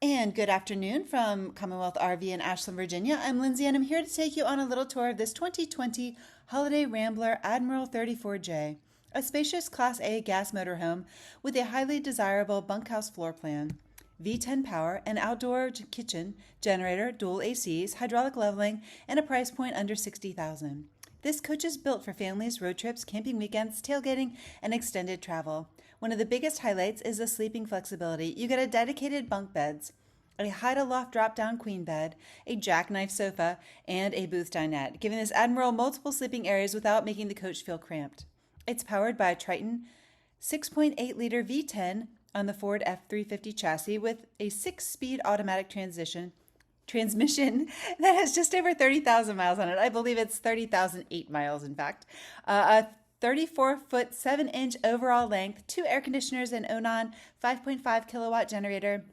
And good afternoon from Commonwealth RV in Ashland, Virginia. I'm Lynsay and I'm here to take you on a little tour of this 2020 Holiday Rambler Admiral 34J, a spacious Class A gas motorhome with a highly desirable bunkhouse floor plan. V10 power, an outdoor kitchen, generator, dual ACs, hydraulic leveling, and a price point under $60,000. This coach is built for families, road trips, camping weekends, tailgating, and extended travel. One of the biggest highlights is the sleeping flexibility. You get a dedicated bunk beds, a Hide-A-Loft drop-down queen bed, a jackknife sofa, and a booth dinette, giving this Admiral multiple sleeping areas without making the coach feel cramped. It's powered by a Triton 6.8-liter V10 on the Ford F350 chassis with a 6-speed automatic transmission that has just over 30,000 miles on it. I believe it's 30,008 miles, in fact. A 34-foot, 7-inch overall length, 2 air conditioners, an Onan 5.5 kilowatt generator,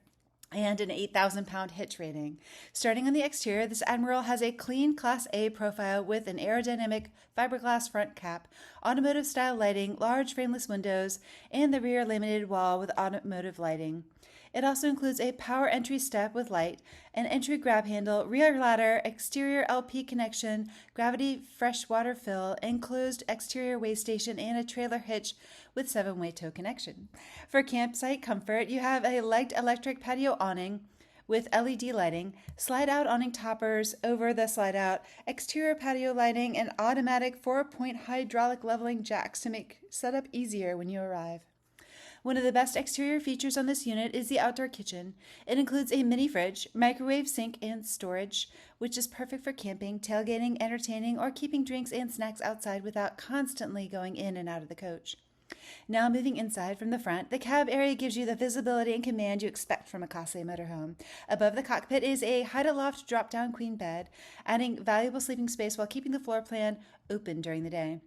and an 8,000-pound hitch rating. Starting on the exterior, this Admiral has a clean Class A profile with an aerodynamic fiberglass front cap, automotive-style lighting, large frameless windows, and the rear laminated wall with automotive lighting. It also includes a power entry step with light, an entry grab handle, rear ladder, exterior LP connection, gravity freshwater fill, enclosed exterior weigh station, and a trailer hitch with 7-way tow connection. For campsite comfort, you have a legged electric patio awning with LED lighting, slide-out awning toppers over the slide-out, exterior patio lighting, and automatic 4-point hydraulic leveling jacks to make setup easier when you arrive. One of the best exterior features on this unit is the outdoor kitchen. It includes a mini fridge, microwave, sink, and storage, which is perfect for camping, tailgating, entertaining, or keeping drinks and snacks outside without constantly going in and out of the coach. Now moving inside from the front, the cab area gives you the visibility and command you expect from a Class A motorhome. Above the cockpit is a Hide-A-Loft drop-down queen bed, adding valuable sleeping space while keeping the floor plan open during the day.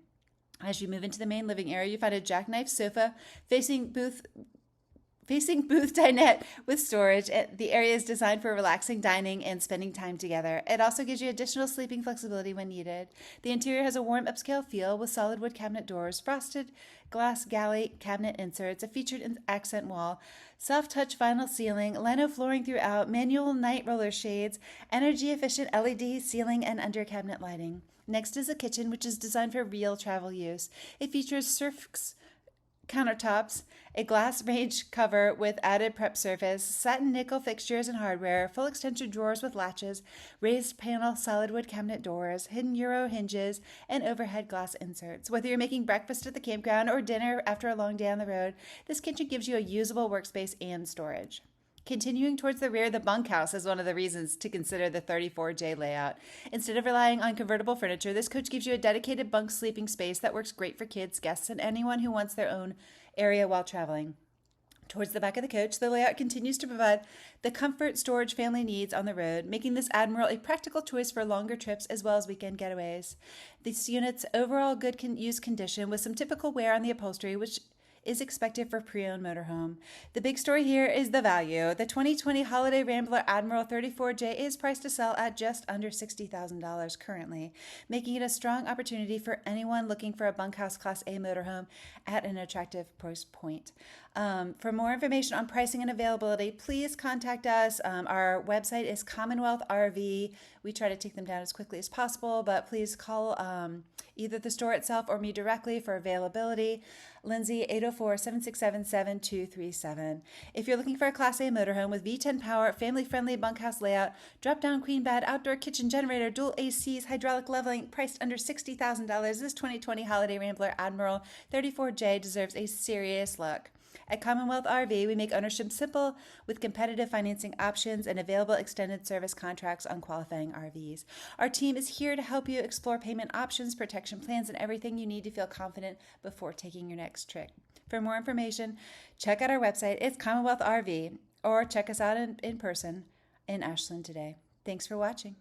As you move into the main living area, you find a jackknife sofa facing booth dinette with storage. The area is designed for relaxing dining and spending time together. It also gives you additional sleeping flexibility when needed. The interior has a warm upscale feel with solid wood cabinet doors, frosted glass galley cabinet inserts, a featured accent wall, soft-touch vinyl ceiling, lino flooring throughout, manual night roller shades, energy-efficient LED ceiling and under cabinet lighting. Next is a kitchen, which is designed for real travel use. It features Surfx countertops, a glass range cover with added prep surface, satin nickel fixtures and hardware, full extension drawers with latches, raised panel solid wood cabinet doors, hidden Euro hinges, and overhead glass inserts. Whether you're making breakfast at the campground or dinner after a long day on the road, this kitchen gives you a usable workspace and storage. Continuing towards the rear, the bunkhouse is one of the reasons to consider the 34J layout. Instead of relying on convertible furniture, this coach gives you a dedicated bunk sleeping space that works great for kids, guests, and anyone who wants their own area while traveling. Towards the back of the coach, the layout continues to provide the comfort storage family needs on the road, making this Admiral a practical choice for longer trips as well as weekend getaways. This unit's overall good use condition with some typical wear on the upholstery, which is expected for pre-owned motorhome. The big story here is the value. The 2020 Holiday Rambler Admiral 34J is priced to sell at just under $60,000 currently, making it a strong opportunity for anyone looking for a bunkhouse Class A motorhome at an attractive price point. For more information on pricing and availability, please contact us. Our website is CommonwealthRV. We try to take them down as quickly as possible, but please call either the store itself or me directly for availability. Lynsay, 804-767-7237. If you're looking for a Class A motorhome with V10 power, family-friendly bunkhouse layout, drop-down queen bed, outdoor kitchen generator, dual ACs, hydraulic leveling, priced under $60,000, this 2020 Holiday Rambler Admiral 34J deserves a serious look. At Commonwealth RV, we make ownership simple with competitive financing options and available extended service contracts on qualifying RVs. Our team is here to help you explore payment options, protection plans, and everything you need to feel confident before taking your next trip. For more information, check out our website. It's Commonwealth RV, or check us out in person in Ashland today. Thanks for watching.